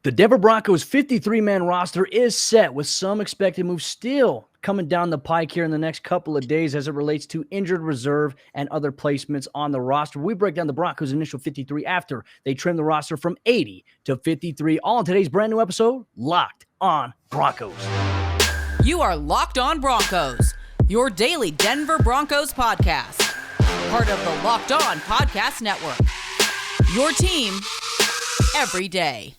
The Denver Broncos 53-man roster is set with some expected moves still coming down the pike here in the next couple of days as it relates to injured reserve and other placements on the roster. We break down the Broncos' initial 53 after they trim the roster from 80 to 53. All in today's brand new episode, Locked On Broncos. You are Locked On Broncos, your daily Denver Broncos podcast. Part of the Locked On Podcast Network. Your team every day.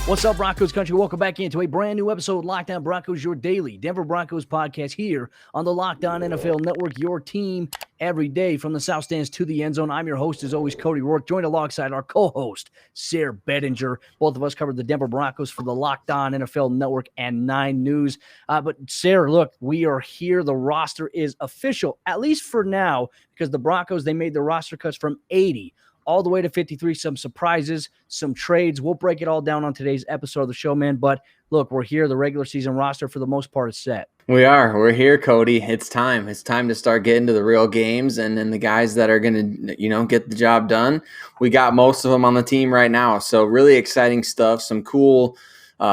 What's up, Broncos country? Welcome back into a brand new episode of Locked On Broncos, your daily Denver Broncos podcast here on the Locked On NFL Network, your team every day from the South Stands to the end zone. I'm your host, as always, Cody Rourke, joined alongside our co-host, Sarah Bettinger. Both of us covered the Denver Broncos for the Locked On NFL Network and 9 News. But Sarah, look, we are here. The roster is official, at least for now, because the Broncos, they made the roster cuts from 80 all the way to 53, some surprises, some trades. We'll break it all down on today's episode of the show, man. But look, we're here. The regular season roster, for the most part, is set. We're here, Cody. It's time. It's time to start getting to the real games. And then the guys that are going to, get the job done, we got most of them on the team right now. So really exciting stuff. Some cool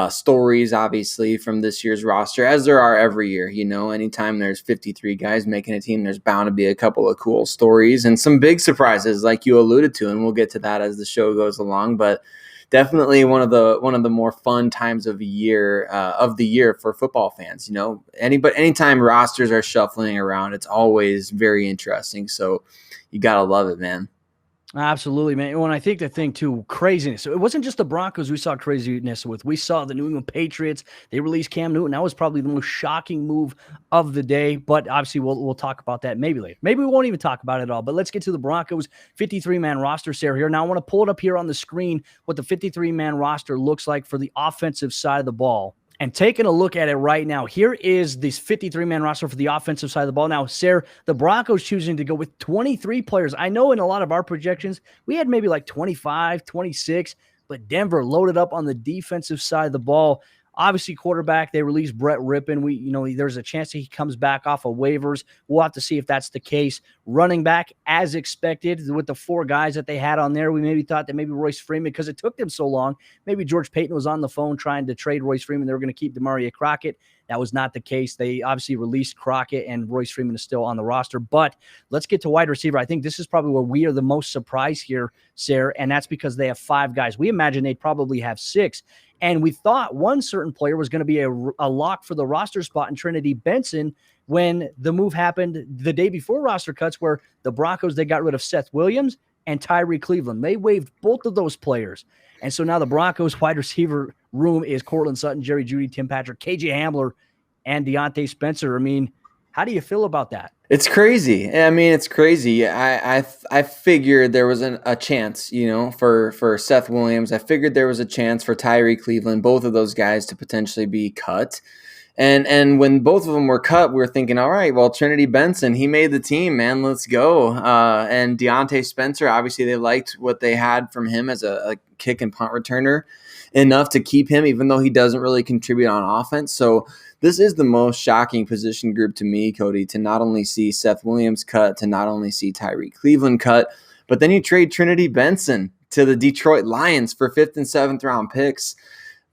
stories, obviously, from this year's roster, as there are every year. Anytime there's 53 guys making a team, there's bound to be a couple of cool stories and some big surprises, like you alluded to, and we'll get to that as the show goes along. But definitely one of the more fun times of the year for football fans. Anytime rosters are shuffling around, it's always very interesting. So you gotta love it, man. Absolutely, man. When I think the thing, too, craziness. So it wasn't just the Broncos we saw craziness with. We saw the New England Patriots. They released Cam Newton. That was probably the most shocking move of the day. But obviously, we'll talk about that maybe later. Maybe we won't even talk about it at all. But let's get to the Broncos 53-man roster, Sarah, here. Now, I want to pull it up here on the screen what the 53-man roster looks like for the offensive side of the ball. And taking a look at it right now, here is this 53-man roster for the offensive side of the ball. Now, Sarah, the Broncos choosing to go with 23 players. I know in a lot of our projections, we had maybe like 25, 26, but Denver loaded up on the defensive side of the ball. Obviously, quarterback, they released Brett Rippon. There's a chance that he comes back off of waivers. We'll have to see if that's the case. Running back, as expected, with the 4 guys that they had on there, we maybe thought that maybe Royce Freeman, because it took them so long, maybe George Paton was on the phone trying to trade Royce Freeman. They were going to keep Demaria Crockett. That was not the case. They obviously released Crockett, and Royce Freeman is still on the roster. But let's get to wide receiver. I think this is probably where we are the most surprised here, Sarah, and that's because they have 5 guys. We imagine they'd probably have 6. And we thought one certain player was going to be a lock for the roster spot in Trinity Benson when the move happened the day before roster cuts, where the Broncos, they got rid of Seth Williams and Tyree Cleveland. They waived both of those players. And so now the Broncos wide receiver room is Cortland Sutton, Jerry Jeudy, Tim Patrick, KJ Hamler, and Deontay Spencer. I mean, how do you feel about that? It's crazy. It's crazy. I figured there was a chance, for Seth Williams. I figured there was a chance for Tyree Cleveland, both of those guys to potentially be cut. And when both of them were cut, we were thinking, all right, well, Trinity Benson, he made the team, man. Let's go. And Deontay Spencer, obviously they liked what they had from him as a kick and punt returner enough to keep him, even though he doesn't really contribute on offense. So this is the most shocking position group to me, Cody, to not only see Seth Williams cut, to not only see Tyree Cleveland cut, but then you trade Trinity Benson to the Detroit Lions for 5th and 7th round picks.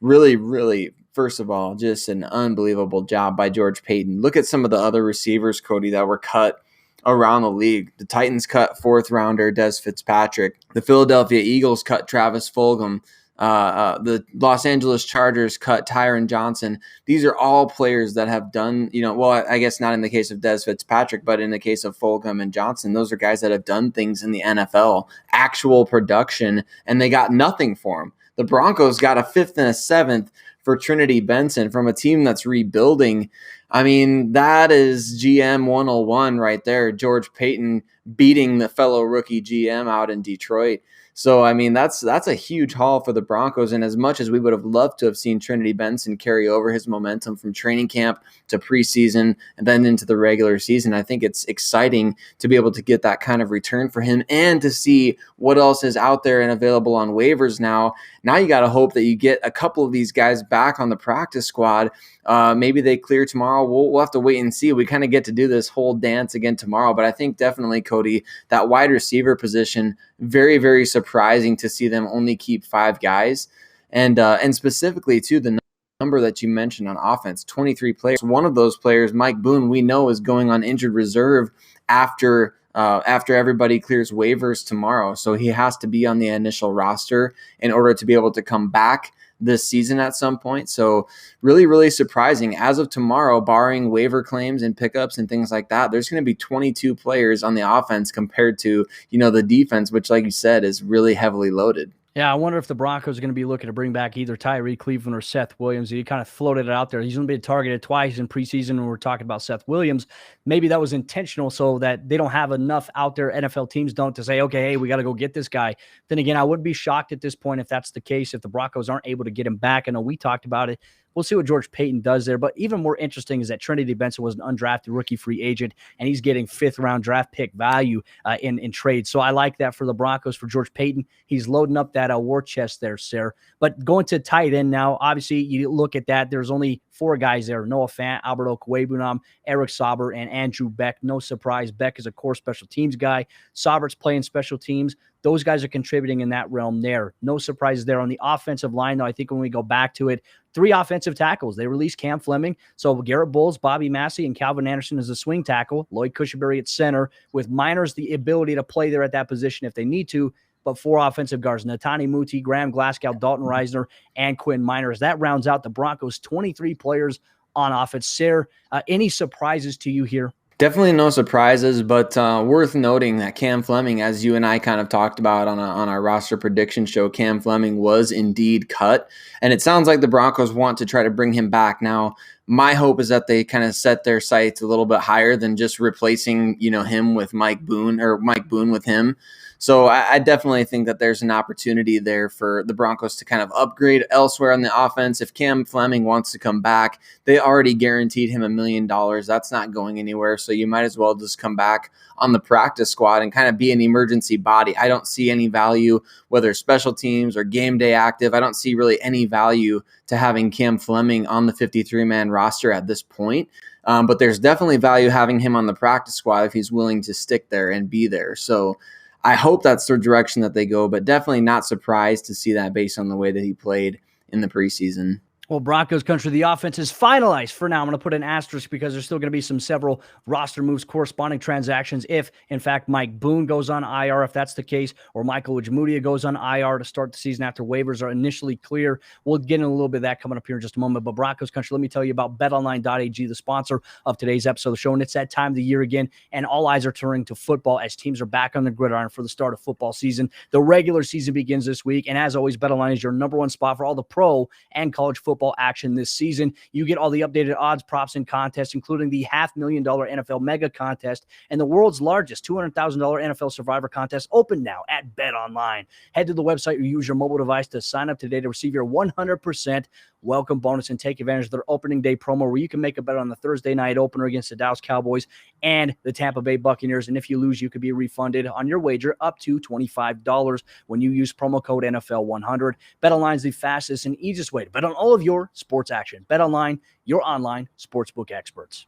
Really, really, first of all, just an unbelievable job by George Paton. Look at some of the other receivers, Cody, that were cut around the league. The Titans cut 4th rounder Des Fitzpatrick. The Philadelphia Eagles cut Travis Fulgham. The Los Angeles Chargers cut Tyron Johnson. These are all players that have done, I guess not in the case of Des Fitzpatrick, but in the case of Fulgham and Johnson, those are guys that have done things in the NFL, actual production, and they got nothing for them. The Broncos got a 5th and a 7th for Trinity Benson from a team that's rebuilding. I mean, that is GM 101 right there. George Paton beating the fellow rookie GM out in Detroit. So, I mean, that's a huge haul for the Broncos. And as much as we would have loved to have seen Trinity Benson carry over his momentum from training camp to preseason and then into the regular season, I think it's exciting to be able to get that kind of return for him and to see what else is out there and available on waivers now. Now you got to hope that you get a couple of these guys back on the practice squad. Maybe they clear tomorrow tomorrow. We'll have to wait and see. We kind of get to do this whole dance again tomorrow. But I think definitely, Cody, that wide receiver position, very, very surprising to see them only keep 5 guys. And specifically, too, the number that you mentioned on offense, 23 players. One of those players, Mike Boone, we know is going on injured reserve after everybody clears waivers tomorrow. So he has to be on the initial roster in order to be able to come back this season at some point. So really, really surprising. As of tomorrow, barring waiver claims and pickups and things like that, there's going to be 22 players on the offense compared to, the defense, which, like you said, is really heavily loaded. Yeah, I wonder if the Broncos are going to be looking to bring back either Tyree Cleveland or Seth Williams. He kind of floated it out there. He's only been targeted twice in preseason when we're talking about Seth Williams. Maybe that was intentional so that they don't have enough out there, NFL teams don't, to say, okay, hey, we got to go get this guy. Then again, I wouldn't be shocked at this point if that's the case, if the Broncos aren't able to get him back. I know we talked about it. We'll see what George Payton does there. But even more interesting is that Trinity Benson was an undrafted rookie free agent, and he's getting 5th-round draft pick value in trade. So I like that for the Broncos, for George Payton. He's loading up that war chest there, Sarah. But going to tight end now, obviously, you look at that. There's only 4 guys there: Noah Fant, Alberto Kwebunam, Eric Sauber, and Andrew Beck. No surprise. Beck is a core special teams guy. Sauber's playing special teams. Those guys are contributing in that realm there. No surprises there. On the offensive line, though, I think when we go back to it, 3 offensive tackles. They released Cam Fleming. So Garrett Bowles, Bobby Massey, and Calvin Anderson as a swing tackle. Lloyd Cushenberry at center, with Miners the ability to play there at that position if they need to. But 4 offensive guards: Natani Muti, Graham Glasgow, Dalton Reisner, and Quinn Miners. That rounds out the Broncos' 23 players on offense. Sarah, any surprises to you here? Definitely no surprises, but worth noting that Cam Fleming, as you and I kind of talked about on our roster prediction show, Cam Fleming was indeed cut. And it sounds like the Broncos want to try to bring him back. Now, my hope is that they kind of set their sights a little bit higher than just replacing, him with Mike Boone, or Mike Boone with him. So I definitely think that there's an opportunity there for the Broncos to kind of upgrade elsewhere on the offense. If Cam Fleming wants to come back, they already guaranteed him $1 million. That's not going anywhere. So you might as well just come back on the practice squad and kind of be an emergency body. I don't see any value, whether special teams or game day active. I don't see really any value to having Cam Fleming on the 53-man roster at this point. But there's definitely value having him on the practice squad if he's willing to stick there and be there. So I hope that's the direction that they go, but definitely not surprised to see that based on the way that he played in the preseason. Well, Broncos country, the offense is finalized for now. I'm going to put an asterisk because there's still going to be several roster moves, corresponding transactions. If, in fact, Mike Boone goes on IR, if that's the case, or Michael Ojemudia goes on IR to start the season after waivers are initially clear. We'll get in a little bit of that coming up here in just a moment. But Broncos country, let me tell you about betonline.ag, the sponsor of today's episode of the show. And it's that time of the year again, and all eyes are turning to football as teams are back on the gridiron for the start of football season. The regular season begins this week. And as always, BetOnline is your number one spot for all the pro and college football action this season. You get all the updated odds, props, and contests, including the $500,000 NFL Mega Contest and the world's largest $200,000 NFL Survivor Contest, open now at BetOnline. Head to the website or use your mobile device to sign up today to receive your 100% welcome bonus and take advantage of their opening day promo, where you can make a bet on the Thursday night opener against the Dallas Cowboys and the Tampa Bay Buccaneers. And if you lose, you could be refunded on your wager up to $25 when you use promo code NFL100. BetOnline is the fastest and easiest way to bet on all of your sports action. BetOnline, your online sportsbook experts.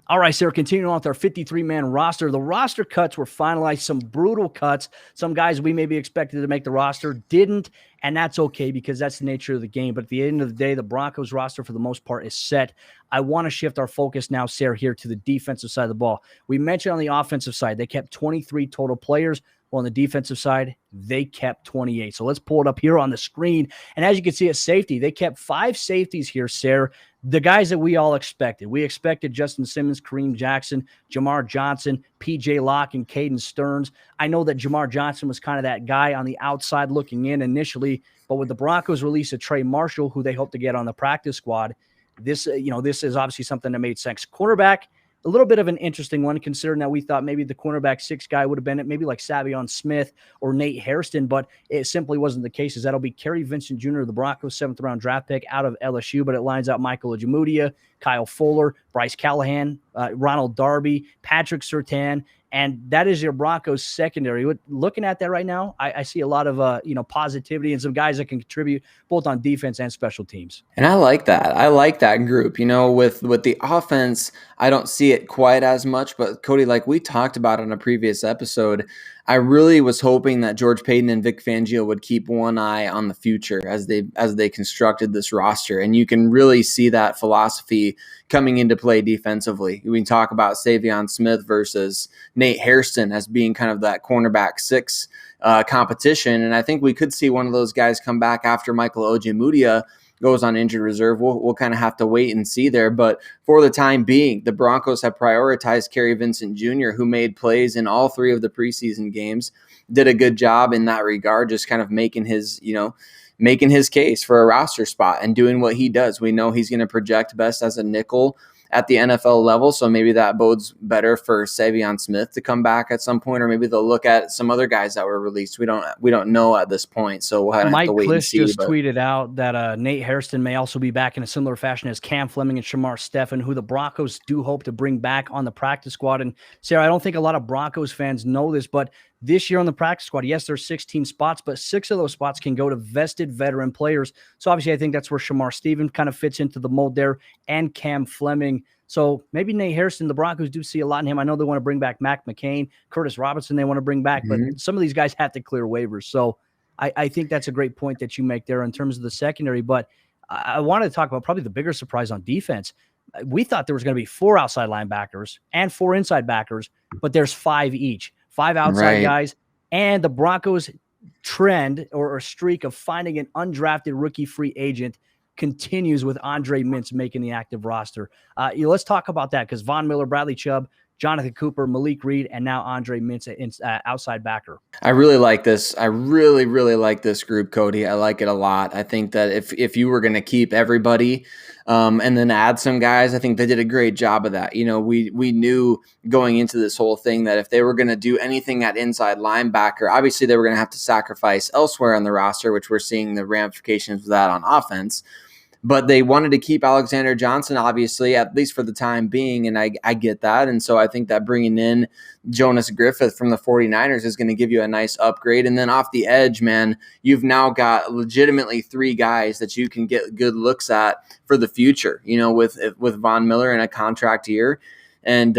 All right, Sarah, continuing on with our 53-man roster. The roster cuts were finalized, some brutal cuts. Some guys we maybe expected to make the roster didn't, and that's okay because that's the nature of the game. But at the end of the day, the Broncos roster, for the most part, is set. I want to shift our focus now, Sarah, here to the defensive side of the ball. We mentioned on the offensive side, they kept 23 total players. Well, on the defensive side, they kept 28. So let's pull it up here on the screen. And as you can see at safety, they kept 5 safeties here, Sarah. The guys that we all expected. We expected Justin Simmons, Kareem Jackson, Jamar Johnson, P.J. Locke, and Caden Stearns. I know that Jamar Johnson was kind of that guy on the outside looking in initially, but with the Broncos' release of Trey Marshall, who they hope to get on the practice squad, this is obviously something that made sense. Cornerback, a little bit of an interesting one, considering that we thought maybe the cornerback 6 guy would have been it, maybe like Savion Smith or Nate Hairston, but it simply wasn't the case. That'll be Kerry Vincent Jr., the Broncos' 7th-round draft pick out of LSU, but it lines out Michael Ojemudia, Kyle Fuller, Bryce Callahan, Ronald Darby, Patrick Surtain, and that is your Broncos secondary. Looking at that right now, I see a lot of positivity and some guys that can contribute both on defense and special teams. And I like that. I like that group. With the offense, I don't see it quite as much. But Cody, like we talked about in a previous episode, I really was hoping that George Paton and Vic Fangio would keep one eye on the future as they constructed this roster. And you can really see that philosophy coming into play defensively. We can talk about Savion Smith versus Nate Hairston as being kind of that cornerback 6 competition. And I think we could see one of those guys come back after Michael Ojemudia goes on injured reserve. We'll kind of have to wait and see there. But for the time being, the Broncos have prioritized Kerry Vincent Jr., who made plays in all 3 of the preseason games, did a good job in that regard, just kind of making his case for a roster spot and doing what he does. We know he's going to project best as a nickel at the NFL level, so maybe that bodes better for Savion Smith to come back at some point, or maybe they'll look at some other guys that were released. We don't know at this point, so we'll have to wait and see. Mike Kliss just tweeted out that Nate Hairston may also be back in a similar fashion as Cam Fleming and Shamar Stephen, who the Broncos do hope to bring back on the practice squad. And Sarah, I don't think a lot of Broncos fans know this, but this year on the practice squad, yes, there's 16 spots, but 6 of those spots can go to vested veteran players. So obviously I think that's where Shamar Stephen kind of fits into the mold there, and Cam Fleming. So maybe Nate Hairston, the Broncos do see a lot in him. I know they want to bring back Mac McCain, Curtis Robinson they want to bring back, but some of these guys have to clear waivers. So I think that's a great point that you make there in terms of the secondary. But I wanted to talk about probably the bigger surprise on defense. We thought there was going to be 4 outside linebackers and 4 inside backers, but there's 5 each. 5 outside guys, and the Broncos trend or streak of finding an undrafted rookie free agent continues with Andre Mintz making the active roster. Let's talk about that, because Von Miller, Bradley Chubb, Jonathan Cooper, Malik Reed, and now Andre Mintz, outside backer. I really like this. I really, really like this group, Cody. I like it a lot. I think that if you were going to keep everybody and then add some guys, I think they did a great job of that. We knew going into this whole thing that if they were going to do anything at inside linebacker, obviously they were going to have to sacrifice elsewhere on the roster, which we're seeing the ramifications of that on offense. But they wanted to keep Alexander Johnson, obviously, at least for the time being, and I get that. And so I think that bringing in Jonas Griffith from the 49ers is going to give you a nice upgrade. And then off the edge, man, you've now got legitimately 3 guys that you can get good looks at for the future, with Von Miller in a contract year. And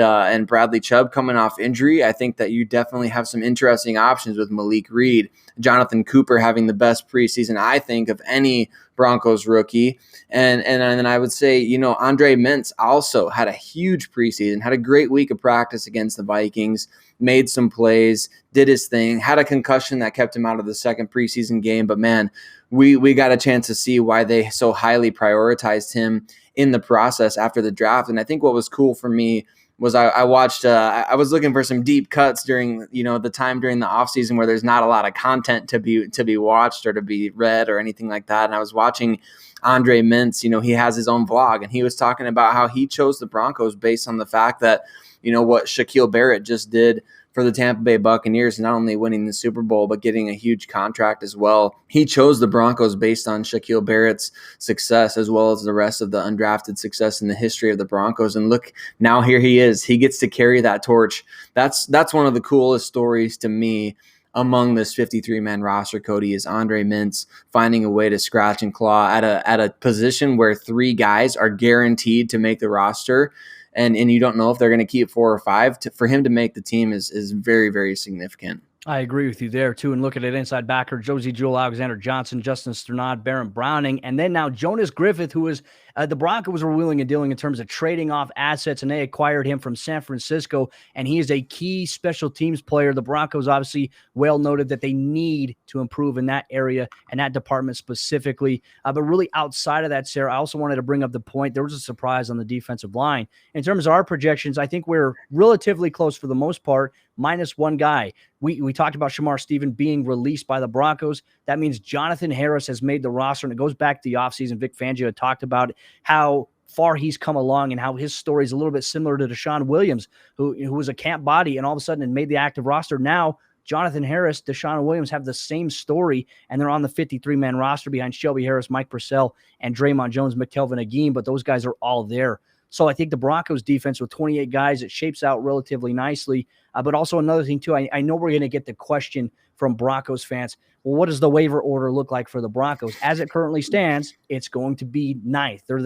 Bradley Chubb coming off injury. I think that you definitely have some interesting options with Malik Reed, Jonathan Cooper having the best preseason, I think, of any Broncos rookie. And then I would say, Andre Mintz also had a huge preseason, had a great week of practice against the Vikings, made some plays, did his thing, had a concussion that kept him out of the second preseason game. But man, we got a chance to see why they so highly prioritized him in the process after the draft. And I think what was cool for me was I watched, I was looking for some deep cuts during, the time during the offseason where there's not a lot of content to be watched or to be read or anything like that. And I was watching Andre Mintz. He has his own vlog, and he was talking about how he chose the Broncos based on the fact that, what Shaquille Barrett just did for the Tampa Bay Buccaneers, not only winning the Super Bowl, but getting a huge contract as well. He chose the Broncos based on Shaquille Barrett's success, as well as the rest of the undrafted success in the history of the Broncos. And look, now here he is. He gets to carry that torch. That's one of the coolest stories to me among this 53-man roster, Cody, is Andre Mintz finding a way to scratch and claw at a position where 3 guys are guaranteed to make the roster. And you don't know if they're going to keep 4 or 5. For him to make the team is very, very significant. I agree with you there, too. And look at it, inside backer, Josie Jewell, Alexander Johnson, Justin Sternad, Baron Browning, and then now Jonas Griffith, who is the Broncos were wheeling and dealing in terms of trading off assets, and they acquired him from San Francisco, and he is a key special teams player. The Broncos obviously well noted that they need to improve in that area and that department specifically. But really outside of that, Sarah, I also wanted to bring up the point. There was a surprise on the defensive line. In terms of our projections, I think we're relatively close for the most part, minus 1 guy. We talked about Shamar Stephen being released by the Broncos. That means Jonathan Harris has made the roster, and it goes back to the offseason. Vic Fangio had talked about how far he's come along and how his story is a little bit similar to Deshaun Williams, who was a camp body and all of a sudden had made the active roster. Now, Jonathan Harris, Deshaun Williams have the same story, and they're on the 53-man roster behind Shelby Harris, Mike Purcell, and Draymond Jones, McKelvin Agim, but those guys are all there. So I think the Broncos defense with 28 guys, it shapes out relatively nicely. But also another thing too, I know we're going to get the question from Broncos fans. Well, what does the waiver order look like for the Broncos? As it currently stands, it's going to be ninth. They're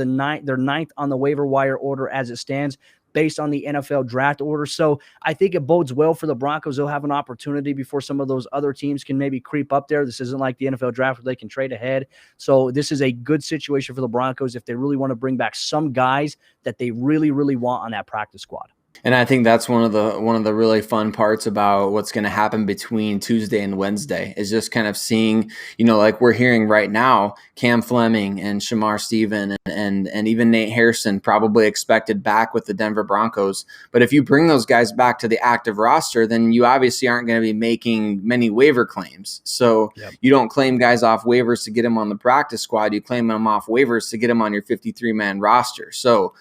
ninth on the waiver wire order as it stands, based on the NFL draft order. So I think it bodes well for the Broncos. They'll have an opportunity before some of those other teams can maybe creep up there. This isn't like the NFL draft where they can trade ahead. So this is a good situation for the Broncos if they really want to bring back some guys that they really, really want on that practice squad. And I think that's one of the really fun parts about what's going to happen between Tuesday and Wednesday is just kind of seeing, like we're hearing right now, Cam Fleming and Shamar Stephen and even Nate Harrison probably expected back with the Denver Broncos. But if you bring those guys back to the active roster, then you obviously aren't going to be making many waiver claims. So You don't claim guys off waivers to get them on the practice squad. You claim them off waivers to get them on your 53-man roster. So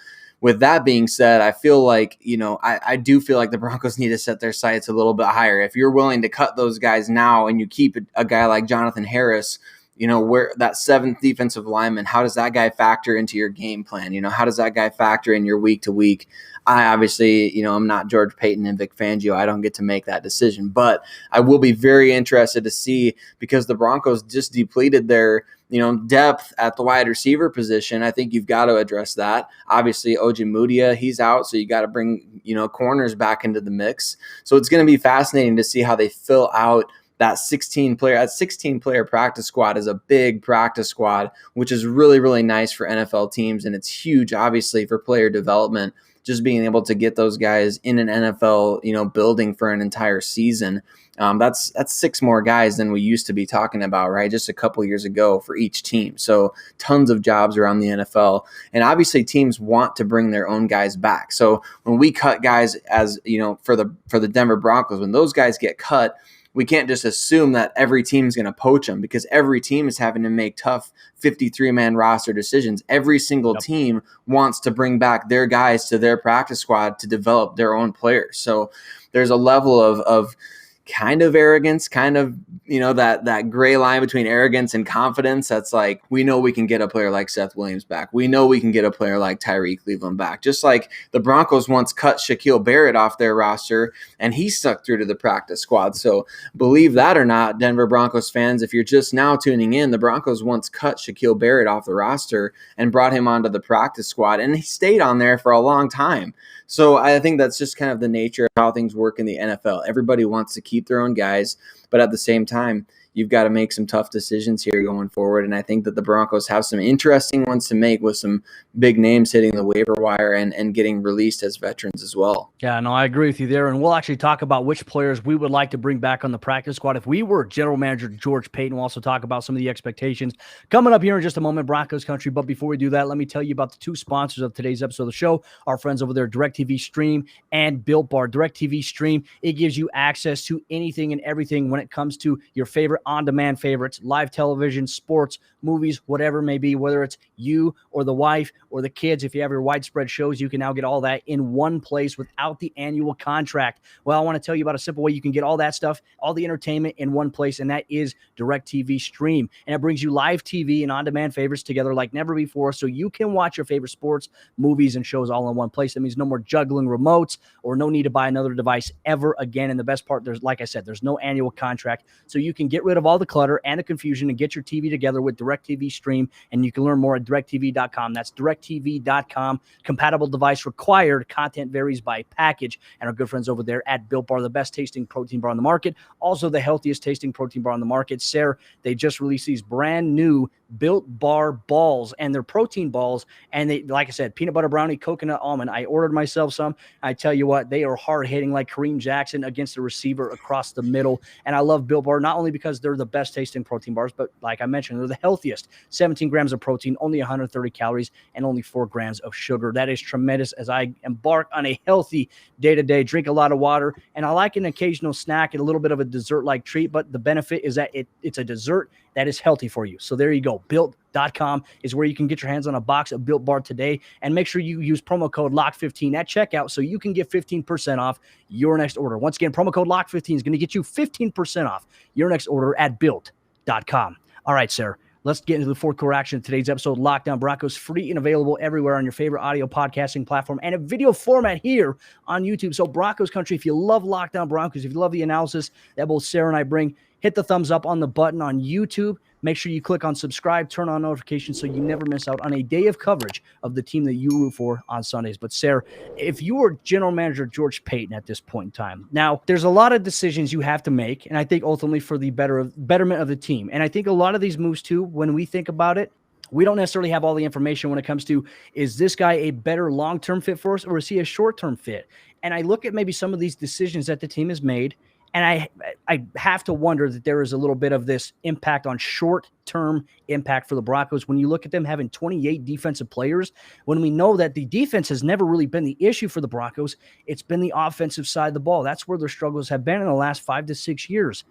with that being said, I feel like, I do feel like the Broncos need to set their sights a little bit higher. If you're willing to cut those guys now and you keep a guy like Jonathan Harris, where that seventh defensive lineman, how does that guy factor into your game plan? How does that guy factor in your week to week? I obviously, I'm not George Payton and Vic Fangio. I don't get to make that decision, but I will be very interested to see because the Broncos just depleted their, depth at the wide receiver position. I think you've got to address that. Obviously, Ojemudia, he's out, so you got to bring, corners back into the mix. So it's going to be fascinating to see how they fill out that 16-player practice squad is a big practice squad, which is really, really nice for NFL teams. And it's huge, obviously, for player development, just being able to get those guys in an NFL, building for an entire season. That's 6 more guys than we used to be talking about, right? Just a couple years ago for each team. So tons of jobs around the NFL. And obviously teams want to bring their own guys back. So when we cut guys as, for the Denver Broncos, when those guys get cut, we can't just assume that every team is going to poach them because every team is having to make tough 53-man roster decisions. Every single team wants to bring back their guys to their practice squad to develop their own players. So there's a level of kind of arrogance, kind of, that gray line between arrogance and confidence. That's like, we know we can get a player like Seth Williams back. We know we can get a player like Tyree Cleveland back. Just like the Broncos once cut Shaquille Barrett off their roster and he stuck through to the practice squad. So believe that or not, Denver Broncos fans, if you're just now tuning in, the Broncos once cut Shaquille Barrett off the roster and brought him onto the practice squad and he stayed on there for a long time. So I think that's just kind of the nature of how things work in the NFL. Everybody wants to keep their own guys, but at the same time, you've got to make some tough decisions here going forward. And I think that the Broncos have some interesting ones to make with some big names hitting the waiver wire and getting released as veterans as well. Yeah, no, I agree with you there. And we'll actually talk about which players we would like to bring back on the practice squad. If we were general manager George Payton, we'll also talk about some of the expectations coming up here in just a moment, Broncos country. But before we do that, let me tell you about the 2 sponsors of today's episode of the show, our friends over there, DirecTV Stream and Built Bar. DirecTV Stream, it gives you access to anything and everything when it comes to your favorite on-demand favorites, live television, sports, movies, whatever it may be, whether it's you or the wife or the kids. If you have your widespread shows, you can now get all that in one place without the annual contract. Well, I want to tell you about a simple way you can get all that stuff, all the entertainment in one place, and that is DirecTV Stream. And it brings you live TV and on-demand favorites together like never before, so you can watch your favorite sports, movies, and shows all in one place. That means no more juggling remotes or no need to buy another device ever again. And the best part, like I said, there's no annual contract, so you can get rid of all the clutter and the confusion and get your TV together with DirecTV Stream. And you can learn more at directtv.com. That's directtv.com. Compatible device required. Content varies by package. And our good friends over there at Built Bar, the best tasting protein bar on the market, also the healthiest tasting protein bar on the market. Sarah, they just released these brand new Built Bar balls, and they're protein balls. And they, like I said, peanut butter brownie, coconut almond. I ordered myself some. I tell you what, they are hard hitting like Kareem Jackson against the receiver across the middle. And I love Built Bar not only because they're the best tasting protein bars, but like I mentioned, they're the healthiest. 17 grams of protein, only 130 calories, and only 4 grams of sugar. That is tremendous as I embark on a healthy day-to-day, drink a lot of water, and I like an occasional snack and a little bit of a dessert-like treat, but the benefit is that it's a dessert that is healthy for you. So there you go. Built.com is where you can get your hands on a box of Built Bar today, and make sure you use promo code LOCK15 at checkout so you can get 15% off your next order. Once again, promo code LOCK15 is going to get you 15% off your next order at Built.com. All right, sir. Let's get into the fourth quarter action of today's episode. Locked On Broncos, free and available everywhere on your favorite audio podcasting platform and a video format here on YouTube. So Broncos country, if you love Locked On Broncos, if you love the analysis that both Sarah and I bring, hit the thumbs up on the button on YouTube. Make sure you click on subscribe, turn on notifications so you never miss out on a day of coverage of the team that you root for on Sundays. But Sarah, if you were general manager George Payton at this point in time, now there's a lot of decisions you have to make, and I think ultimately for the betterment of the team. And I think a lot of these moves too, when we think about it, we don't necessarily have all the information when it comes to, is this guy a better long-term fit for us or is he a short-term fit? And I look at maybe some of these decisions that the team has made, and I have to wonder that there is a little bit of this impact on short-term impact for the Broncos when you look at them having 28 defensive players, when we know that the defense has never really been the issue for the Broncos. It's been the offensive side of the ball. That's where their struggles have been in the last 5 to 6 years.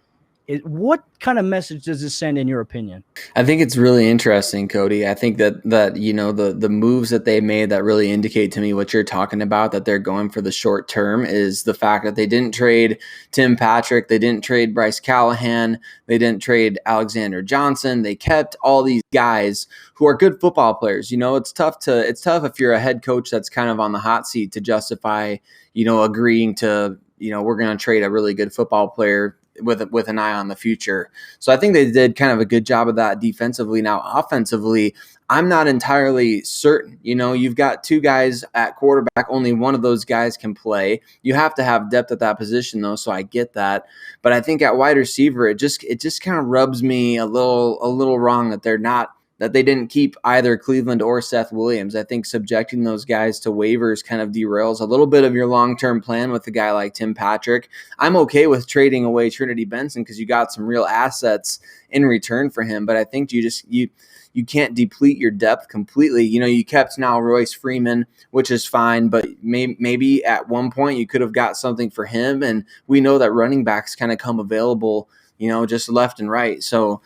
What kind of message does this send in your opinion? I think it's really interesting, Cody. I think that you know the moves that they made that really indicate to me what you're talking about, that they're going for the short term, is the fact that they didn't trade Tim Patrick, they didn't trade Bryce Callahan, they didn't trade Alexander Johnson. They kept all these guys who are good football players. You know, it's tough if you're a head coach that's kind of on the hot seat to justify, you know, agreeing to, you know, we're going to trade a really good football player with an eye on the future. So I think they did kind of a good job of that defensively. Now, offensively, I'm not entirely certain. You know, you've got 2 guys at quarterback. Only one of those guys can play. You have to have depth at that position, though, so I get that. But I think at wide receiver, it just kind of rubs me a little wrong that they didn't keep either Cleveland or Seth Williams. I think subjecting those guys to waivers kind of derails a little bit of your long-term plan with a guy like Tim Patrick. I'm okay with trading away Trinity Benson because you got some real assets in return for him, but I think you can't deplete your depth completely. You know, you kept now Royce Freeman, which is fine, but maybe at one point you could have got something for him, and we know that running backs kind of come available, you know, just left and right. So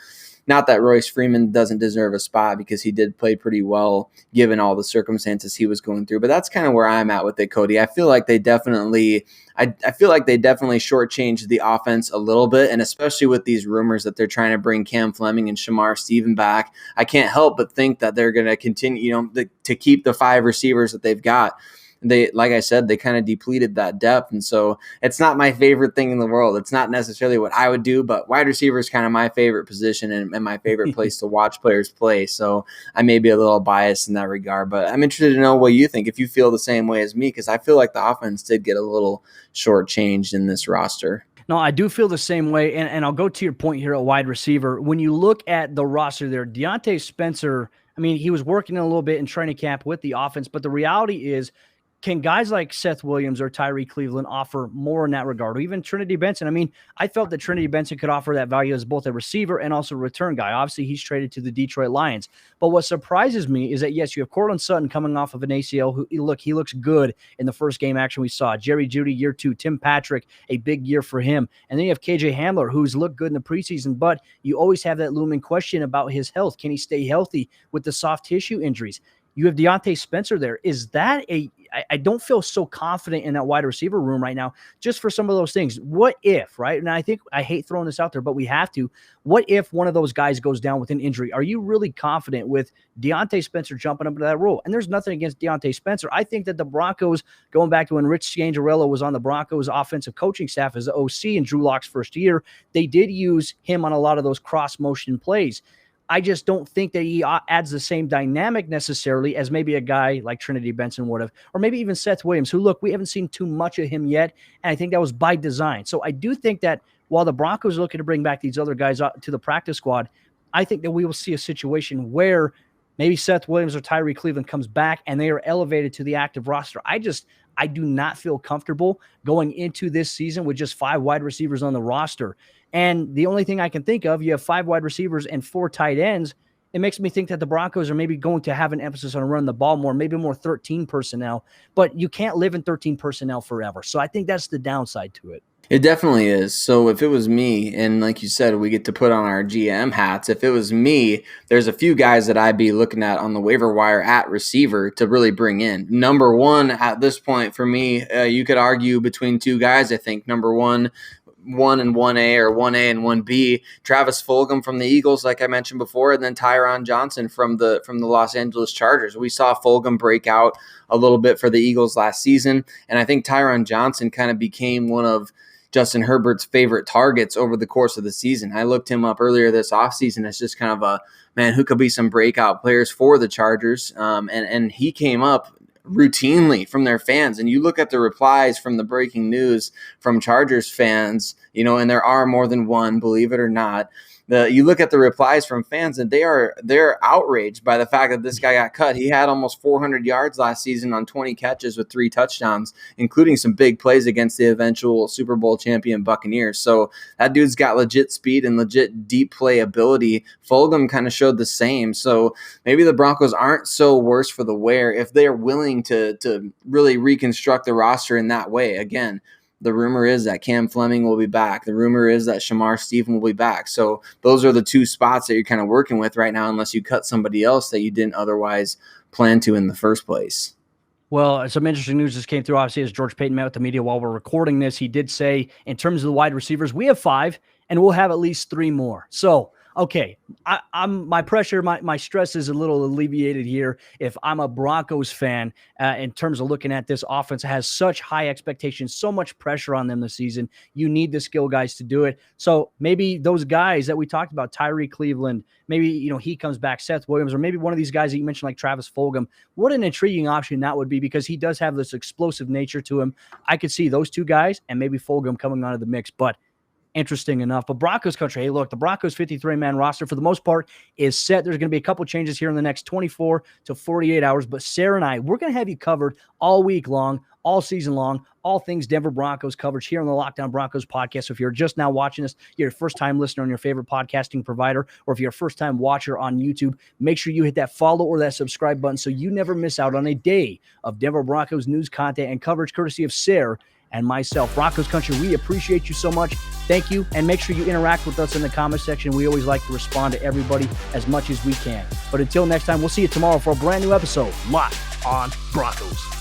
not that Royce Freeman doesn't deserve a spot, because he did play pretty well given all the circumstances he was going through. But that's kind of where I'm at with it, Cody. I feel like they definitely shortchanged the offense a little bit, and especially with these rumors that they're trying to bring Cam Fleming and Shamar Stephen back, I can't help but think that they're going to continue, you know, to keep the 5 receivers that they've got. They, like I said, they kind of depleted that depth. And so it's not my favorite thing in the world. It's not necessarily what I would do, but wide receiver is kind of my favorite position and my favorite place to watch players play. So I may be a little biased in that regard, but I'm interested to know what you think, if you feel the same way as me, because I feel like the offense did get a little shortchanged in this roster. No, I do feel the same way, and I'll go to your point here at wide receiver. When you look at the roster there, Deontay Spencer, I mean, he was working a little bit in training camp with the offense, but the reality is, can guys like Seth Williams or Tyree Cleveland offer more in that regard? Or even Trinity Benson? I mean, I felt that Trinity Benson could offer that value as both a receiver and also a return guy. Obviously, he's traded to the Detroit Lions. But what surprises me is that, yes, you have Cortland Sutton coming off of an ACL. He looks good in the first game action we saw. Jerry Jeudy, year 2. Tim Patrick, a big year for him. And then you have KJ Hamler, who's looked good in the preseason, but you always have that looming question about his health. Can he stay healthy with the soft tissue injuries? You have Deontay Spencer there. Is that I don't feel so confident in that wide receiver room right now, just for some of those things. What if, right? And I think I hate throwing this out there, but we have to. What if one of those guys goes down with an injury? Are you really confident with Deontay Spencer jumping up into that role? And there's nothing against Deontay Spencer. I think that the Broncos, going back to when Rich Scangarello was on the Broncos offensive coaching staff as the OC in Drew Lock's first year, they did use him on a lot of those cross motion plays. I just don't think that he adds the same dynamic necessarily as maybe a guy like Trinity Benson would have, or maybe even Seth Williams, who, look, we haven't seen too much of him yet, and I think that was by design. So I do think that while the Broncos are looking to bring back these other guys to the practice squad, I think that we will see a situation where maybe Seth Williams or Tyree Cleveland comes back and they are elevated to the active roster. I do not feel comfortable going into this season with just 5 wide receivers on the roster. And the only thing I can think of, you have 5 wide receivers and 4 tight ends. It makes me think that the Broncos are maybe going to have an emphasis on running the ball more, maybe more 13 personnel. But you can't live in 13 personnel forever. So I think that's the downside to it. It definitely is. So if it was me, and like you said, we get to put on our GM hats. If it was me, there's a few guys that I'd be looking at on the waiver wire at receiver to really bring in. Number one, at this point for me, you could argue between 2 guys. I think number one 1 and 1A or 1A and 1B. Travis Fulgham from the Eagles, like I mentioned before, and then Tyron Johnson from the Los Angeles Chargers. We saw Fulgham break out a little bit for the Eagles last season, and I think Tyron Johnson kind of became one of Justin Herbert's favorite targets over the course of the season. I looked him up earlier this offseason as just kind of a man who could be some breakout players for the Chargers, and he came up routinely from their fans. And you look at the replies from the breaking news from Chargers fans, and there are more than one, believe it or not. You look at the replies from fans, and they're outraged by the fact that this guy got cut. He had almost 400 yards last season on 20 catches with 3 touchdowns, including some big plays against the eventual Super Bowl champion Buccaneers. So that dude's got legit speed and legit deep play ability. Fulgham kind of showed the same. So maybe the Broncos aren't so worse for the wear if they're willing to really reconstruct the roster in that way. Again, the rumor is that Cam Fleming will be back. The rumor is that Shamar Stephen will be back. So those are the 2 spots that you're kind of working with right now, unless you cut somebody else that you didn't otherwise plan to in the first place. Well, some interesting news just came through, obviously, as George Paton met with the media while we're recording this. He did say, in terms of the wide receivers, we have 5, and we'll have at least 3 more. So, okay, my pressure, my stress is a little alleviated here. If I'm a Broncos fan, in terms of looking at this offense, it has such high expectations, so much pressure on them this season. You need the skill guys to do it. So maybe those guys that we talked about, Tyree Cleveland, maybe he comes back, Seth Williams, or maybe one of these guys that you mentioned like Travis Fulgham. What an intriguing option that would be, because he does have this explosive nature to him. I could see those 2 guys and maybe Fulgham coming onto the mix, but interesting enough. But Broncos country, hey, look, the Broncos 53-man roster for the most part is set. There's going to be a couple changes here in the next 24 to 48 hours. But Sarah and I, we're going to have you covered all week long, all season long, all things Denver Broncos coverage here on the Locked On Broncos podcast. So if you're just now watching us, you're a first-time listener on your favorite podcasting provider, or if you're a first-time watcher on YouTube, make sure you hit that follow or that subscribe button so you never miss out on a day of Denver Broncos news, content, and coverage courtesy of Sarah and myself. Broncos country, we appreciate you so much. Thank you. And make sure you interact with us in the comment section. We always like to respond to everybody as much as we can. But until next time, we'll see you tomorrow for a brand new episode, Locked On Broncos.